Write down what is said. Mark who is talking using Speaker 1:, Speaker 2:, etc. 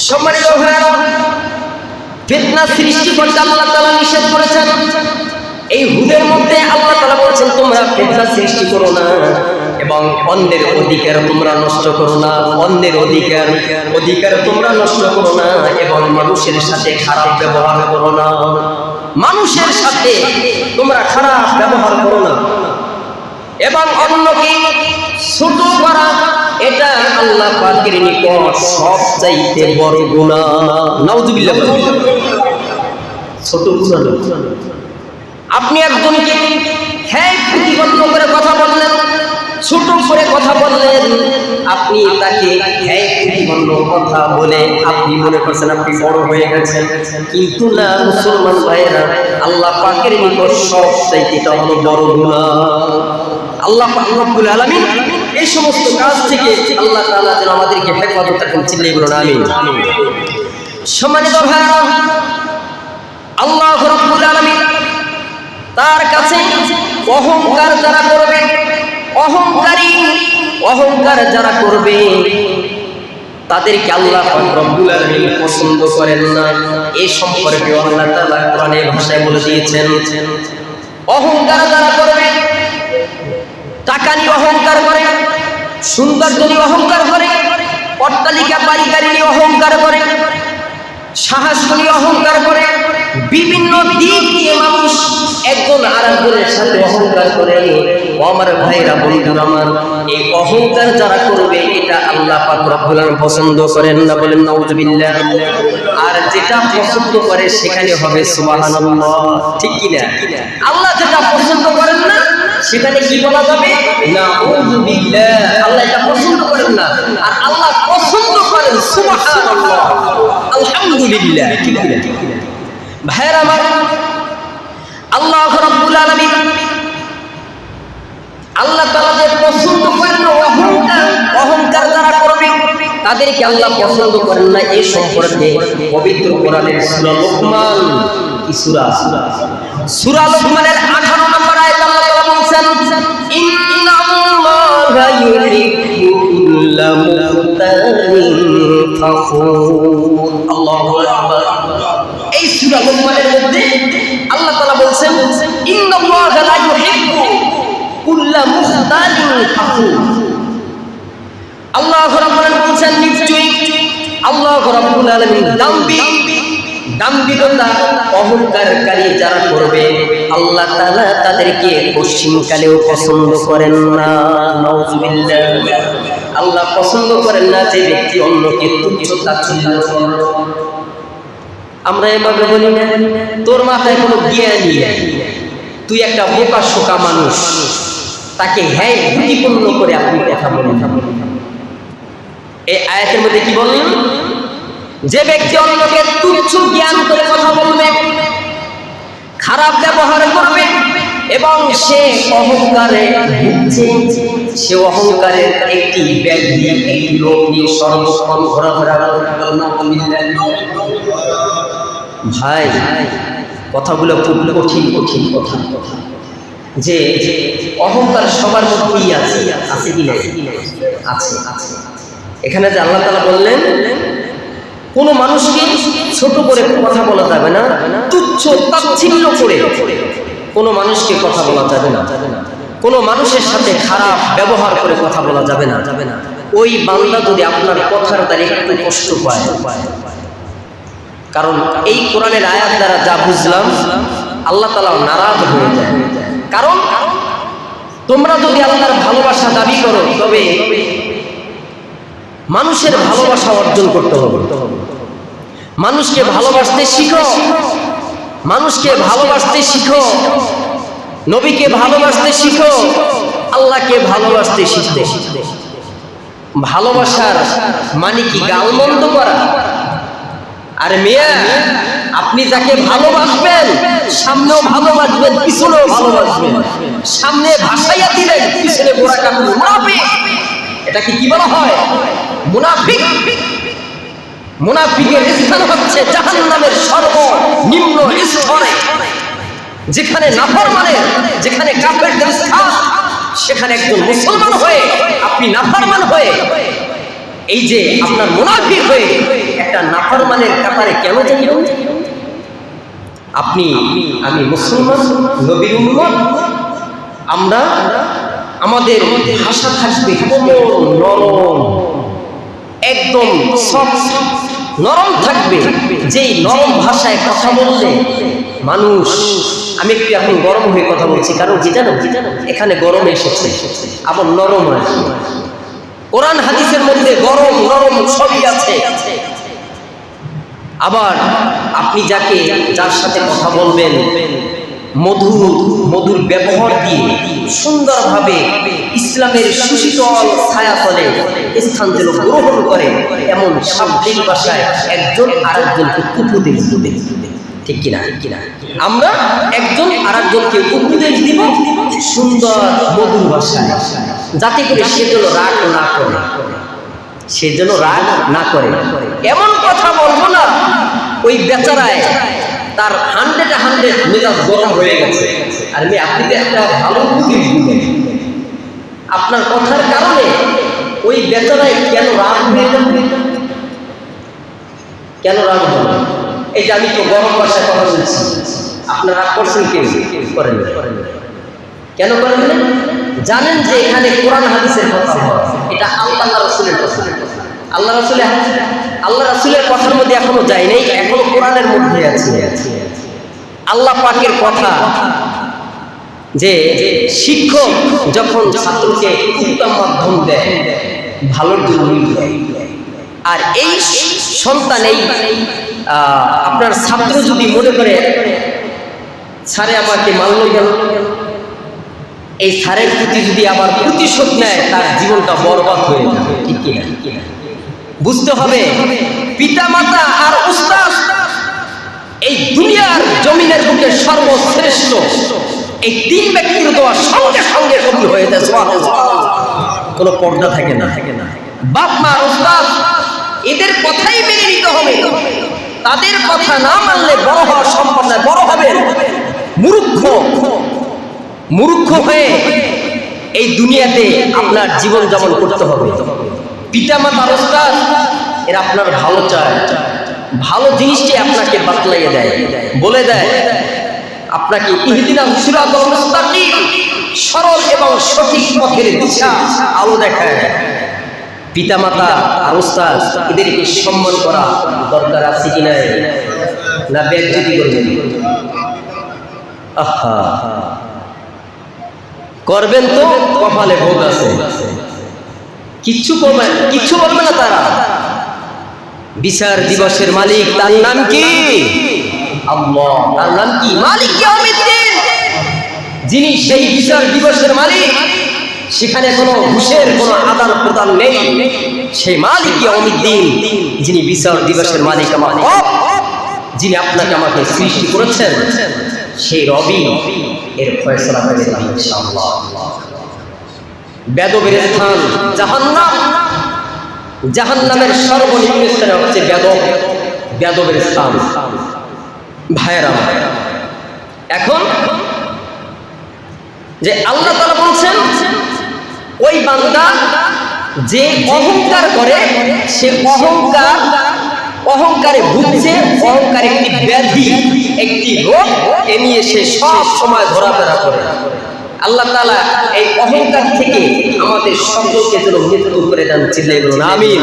Speaker 1: সম্মানিত ভাইরা, ফিতনা সৃষ্টি করতে আল্লাহ তাআলা নিষেধ করেছেন। এই হুদের মধ্যে আল্লাহ তাআলা বলেছেন তোমরা ফিতনা সৃষ্টি করো না এবং অন্যের অধিকার তোমরা নষ্ট করো না, অন্যের অধিকার তোমরা নষ্ট করো না এবং মানুষের সাথে খারাপ ব্যবহার করো না, মানুষের সাথে তোমরা খারাপ ব্যবহার করো না এবং অন্যকে ছোট করা এটা আল্লাহ পাকের নিকট সবচাইতে বড় গুনাহ। নাউযুবিল্লাহ। ছোট গুনাহ। আপনি একজনকে প্রতিবন্ধ করে কথা বললেন, ছোট করে কথা বললেন, আপনি তাকে প্রতিবন্ধ কথা বলে আপনি মনে করছেন আপনি বড় হয়ে গেছেন, কিন্তু না মুসলমান ভাইয়েরা, আল্লাহ পাকের নিকট সবচাইতে হলো বড় গুনাহ। আল্লাহ পাক রব্বুল আলামিন এই সমস্ত কাজ থেকে আল্লাহ তাআলা যেন আমাদেরকে হেফাজত রাখেন, চিল্লাইয়ে বলুন আমিন। সম্মানিত ভাইরা, আল্লাহ রব্বুল আলামিন তার কাছে অহংকার যারা করবে, অহংকার যারা করবে তাদেরকে আল্লাহ পাক রব্বুল আলামিন পছন্দ করেন না। এই সম্পর্কে আল্লাহ তাআলা কোরআনের ভাষায় বলে দিয়েছেন, অহংকার যারা করবে, টাকা নিয়ে অহংকার করে, সৌন্দর্য নিয়ে অহংকার করে, অট্টালিকা বাড়ি গাড়ি নিয়ে অহংকার করে, সাহস নিয়ে অহংকার করে, বিভিন্ন দিক দিয়ে মানুষ একজন আরেকজনের সাথে অহংকার করে। ও আমার ভাইরা, বন্ধুরা আমার, এই অহংকার যারা করবে এটা আল্লাহ পাক রব্বুল আলামিন পছন্দ করেন না, বলেন নাউযুবিল্লাহ। আর যেটা পছন্দ করে সেখানে হবে সুবহানাল্লাহ, ঠিক কি না? আল্লাহ যেটা পছন্দ করেন না সেখানে কি বলা যাবে? নাউযুবিল্লাহ। আল্লাহ এটা পছন্দ করেন না, আর আল্লাহ পছন্দ করেন সুবহানাল্লাহ, আলহামদুলিল্লাহ, ঠিক কি না? ভাইরা আমার, আল্লাহ রাব্বুল আলামিন আল্লাহ তাআলা যে পছন্দ করেন অহংকার যারা করবে তাদেরকে আল্লাহ পছন্দ করেন না। এই সম্পর্কে পবিত্র কোরআনের সূরা লোকমান, কি সূরা লোকমানের 18 নম্বর আয়াতে আল্লাহ তাআলা বলেছেন, ইন্নাল্লাহা ইউহিব্বুকুল্লা মুখতালিন ফাখুর। আল্লাহু আকবার। এই সূরা লোকমানের মধ্যে আল্লাহ তাআলা বলেন, ইন্নাল্লাহা লা ইউহিব্বু কুল্লা মুখতালিন ফাখুর। আল্লাহ রাব্বুল আলামিন বলেন, নিশ্চয়ই আল্লাহ রাব্বুল আলামিন দাম্ভিকতা অহংকারকারী যারা করবে আল্লাহ তাআলা তাদেরকে পশ্চিমকালেও পছন্দ করেন না। নাউযুবিল্লাহ। আল্লাহ পছন্দ করেন না যে ব্যক্তি অন্যকে তুচ্ছ তাচ্ছিল্য করে। আমরা এভাবে বলি না, তোর মাথায় কোনো জ্ঞান নেই, তুই একটা বোকা শোকা মানুষ, তাকে প্রতিপন্ন করে আপনি কথা বলেন। এই আয়াতের মধ্যে কি বললেন? যে ব্যক্তি অন্যকে তুচ্ছ জ্ঞান করে কথা বলবে, খারাপ ব্যবহার করবে এবং সে অহংকারে ভুগছে, সে অহংকারের একটি ব্যাধি, একটি রোগ নিয়ে সর্বক্ষণ ঘোরাফেরা করে। ভাই, কথাগুলো খুব কঠিন কথা, যে অহংকার সবার মধ্যেই আছে, আছে কি না? আছে। এখানে যে আল্লাহ তাআলা বললেন কোন মানুষকে ছোট করে কথা বলা যাবে না, তুচ্ছ তাচ্ছিল্য করে কোন মানুষকে কথা বলা যাবে না, কোন মানুষের সাথে খারাপ ব্যবহার করে কথা বলা যাবে না। ওই বান্দা যদি আপনার কথার দ্বারা একটু কষ্ট পায়, কারণ এই কোরআনের আয়াত দ্বারা যা বুঝলাম আল্লাহ তাআলা নারাজ হয়ে যায়। কারণ তোমরা যদি আল্লাহর ভালোবাসা দাবি করো তবে মানুষের ভালোবাসা অর্জন করতে হবে। মানুষকে ভালোবাসতে শিখো, মানুষকে ভালোবাসতে শিখো, নবীকে ভালোবাসতে শিখো, আল্লাহকে ভালোবাসতে শিখো। ভালোবাসার মানে কি গালমন্দ করা? আর মেয়ে, আপনি যাকে ভালোবাসবেন সামনেও ভালোবাসবেন, পিছনেও ভালোবাসবেন। সামনে ভাসাইয়া দিলেন, পিছনে গোড়া কাটবেন। মুনাফিক, এটাকে কি বলা হয়? মুনাফিক। মুনাফিকের স্থান হচ্ছে জাহান্নামের সর্বনিম্ন স্তরে, যেখানে নাফরমানের, যেখানে কাফেরদের স্থান, সেখানে একজন মুসলমান হয়ে আপনি নাফরমান হয়ে, এই যে আপনার মুনাফিক হয়ে একটা একটা নাফরমানের কাতারে কেন যাইব? আপনি আমি মুসলমান, নবীর উম্মত, আমরা আমাদের ভাষা থাকবে কোমল নরম, একদম সফট নরম থাকবে। যেই নরম ভাষায় কথা বললে মানুষ, আমি একটু এখন গরম হয়ে কথা বলছি, কারণ কি জানো, এখানে গরম এসেছে, আবার নরম আছে। কোরআন হাদিসের মধ্যে গরম নরম সবই আছে। আবার আপনি যার সাথে কথা বলবেন, মধুর ব্যবহার দিয়ে সুন্দরভাবে ইসলামের সুশীতল ছায়াতলে স্থান যেন গ্রহণ করে, এমন শাব্দিক ভাষায় একজন আরেকজনকে উপদেশ দিবে। ঠিক কিনা? আমরা একজন আরেকজনকে উপদেশ দিব সুন্দর মধুর ভাষায়, যাতে করে সে যেন রাগ না করে। এমন কথা বলবো না ওই বেচারায় তার 100 মেজাজ গরম হয়ে গেছে, আর আপনি তো একটা ভালো উপদেশ দিলেন, আপনার কথার কারণে ওই বেচারায় কেন রাগ হয়ে যাবে? কেন রাগ হবে? এই যে আমি তো গরম ভাষায় কথা বলছি, আপনার রাগ করছেন, কেউ করেন? কেন করেন? জানেন যে এখানে কোরআন হাদিসের কথা, এটা আল্লাহ রাসূলের কথা। আল্লাহ রাসূলের কথার মধ্যে এখনো যায় নাই, এখনো কোরআনের মধ্যে আছে। আল্লাহ পাকের কথা যে শিক্ষক যখন ছাত্রকে উত্তম মাধ্যম দেয়, ভালোর জন্য দেয়, আর এই সন্তান, এই আপনার ছাত্র যদি মনে করে স্যারে আমাকে মানল গেল, এই স্যারের প্রতি যদি আবার প্রতিশোধ নেয়, তার জীবনটা বরবাদ হয়ে যাবে। ঠিক কিনা? বুঝতে হবে, পিতা মাতা আর উস্তাদ এই দুনিয়ার জমিনের বুকে সর্বশ্রেষ্ঠ। এই 3 ব্যক্তির দোয়া সঙ্গে সঙ্গে কবুল হয়ে যায়, কোনো পর্দা থাকে না। বাপ মা উস্তাদ এদের কথাই মেনে নিতে হবে। তাদের কথা না মানলে বড় হওয়া সম্ভব নয়। বড় হবে মূর্খ হয়ে এই দুনিয়াতে আপনার জীবন যাপন করতে হবে। পিতা মাতা উস্তাদ এরা আপনার ভালো চায়, ভালো জিনিসটি আপনাকে বাতলাইয়ে দেয়, বলে দেয় আপনাকে ইহদিনাস সিরাতাল মুস্তাকিম, সরল এবং সঠিক পথের দিশা আলো দেখায়। পিতা মাতা আর উস্তাদ এদেরকে সম্মান করা দরকার আছে কি নাই? না বেজ্জতি করবেন? আহা, করবেন তো কপালে ভোগ আছে, কিচ্ছু বলবে না তারা। বিচার দিবসের মালিক, তার নাম কি? আল্লাহ। তার নাম কি? মালিক ইয়াউমিদ্দিন। যিনি সেই বিচার দিবসের মালিক, সেখানে কোনো ঘুষের কোনো আদান প্রদান নেই। সেই মালিক ইয়াউমিদ্দিন, যিনি বিচার দিবসের মালিক, আমার রব, যিনি আপনাকে আমাকে সৃষ্টি করেছেন, সেই রবি এর ফয়সালা করে দিলাম ইনশাআল্লাহ। বেদবের স্থান জাহান্নাম, জাহান্নামের সর্বনিম্ন স্থান হচ্ছে বেদবের স্থান। ভাইয়েরা, এখন যে আল্লাহ তাআলা বলছেন, ওই বান্দা যে অহংকার করে, সে অহংকারে ভুগছে। অহংকার একটি ব্যাধি, একটি রোগ, এ নিয়ে সে সব সময় ঘোরাফেরা করে। আল্লাহ তাআলা এই অহংকার থেকে আমাদের সকলকে যেন মুক্ত করে দেন। চিল্লাইয়ে বলুন আমিন।